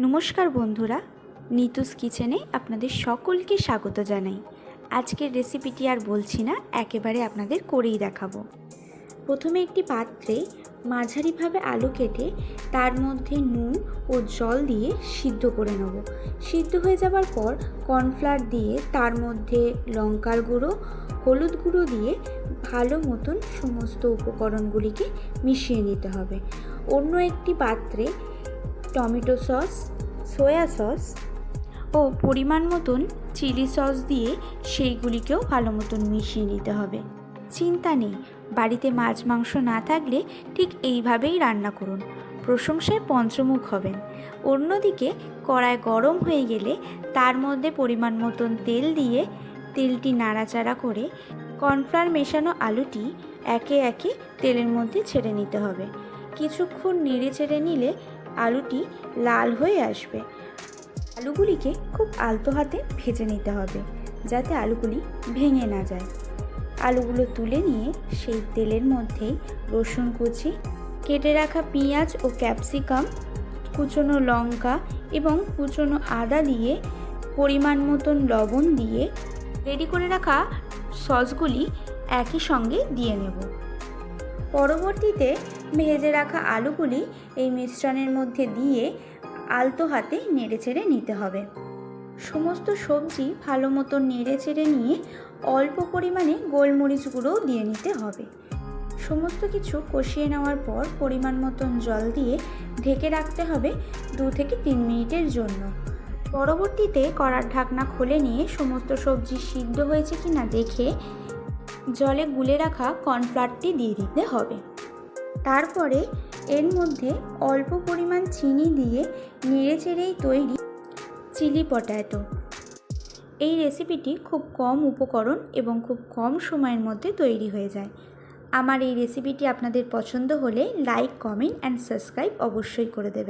নমস্কার বন্ধুরা, নিতুস কিচেনে আপনাদের সকলকে স্বাগত জানাই। আজকের রেসিপিটি আর বলছি না, একেবারে আপনাদের করেই দেখাবো। প্রথমে একটি পাত্রে মাঝারিভাবে আলু কেটে তার মধ্যে নুন ও জল দিয়ে সিদ্ধ করে নেব। সিদ্ধ হয়ে যাবার পর কর্নফ্লাওয়ার দিয়ে তার মধ্যে লঙ্কার গুঁড়ো, হলুদ গুঁড়ো দিয়ে ভালো মতন সমস্ত উপকরণগুলিকে মিশিয়ে নিতে হবে। অন্য একটি পাত্রে টমেটো সস, সয়া সস ও পরিমাণ মতন চিলি সস দিয়ে সেইগুলিকেও ভালো মতন মিশিয়ে নিতে হবে। চিন্তা নেই, বাড়িতে মাছ মাংস না থাকলে ঠিক এইভাবেই রান্না করুন, প্রশংসায় পঞ্চমুখ হবেন। অন্যদিকে কড়াই গরম হয়ে গেলে তার মধ্যে পরিমাণ মতন তেল দিয়ে তেলটি নাড়াচাড়া করে কর্নফ্লাওয়ার মেশানো আলুটি একে একে তেলের মধ্যে ছেড়ে নিতে হবে। কিছুক্ষণ নেড়ে চেড়ে নিলে আলুটি লাল হয়ে আসবে। আলুগুলিকে খুব আলতো হাতে ভেজে নিতে হবে যাতে আলুগুলি ভেঙে না যায়। আলুগুলো তুলে নিয়ে সেই তেলের মধ্যেই রসুন কুচি, কেটে রাখা পেঁয়াজ ও ক্যাপসিকাম, কুচনো লঙ্কা এবং কুচনো আদা দিয়ে পরিমাণ মতন লবণ দিয়ে রেডি করে রাখা সসগুলি একই সঙ্গে দিয়ে নেব। পরবর্তীতে ভেজে রাখা আলুগুলি এই মিশ্রণের মধ্যে দিয়ে আলতো হাতে নেড়েচেড়ে নিতে হবে। সমস্ত সবজি ভালো মতো নেড়েচেড়ে নিয়ে অল্প পরিমাণে গোলমরিচ গুঁড়োও দিয়ে নিতে হবে। সমস্ত কিছু কষিয়ে নেওয়ার পর পরিমাণ মতন জল দিয়ে ঢেকে রাখতে হবে 2 থেকে 3 মিনিটের জন্য। পরবর্তীতে কড়ার ঢাকনা খুলে নিয়ে সমস্ত সবজি সিদ্ধ হয়েছে কিনা দেখে জলে গুলে রাখা কর্নফ্লাওয়ারটি দিয়ে দিতে হবে। তারপরে এর মধ্যে অল্প পরিমাণ চিনি দিয়ে নেড়েচেড়েই তৈরি চিলি পটাটো। এই রেসিপিটি খুব কম উপকরণ এবং খুব কম সময়ের মধ্যে তৈরি হয়ে যায়। আমার এই রেসিপিটি আপনাদের পছন্দ হলে লাইক, কমেন্ট অ্যান্ড সাবস্ক্রাইব অবশ্যই করে দেবেন।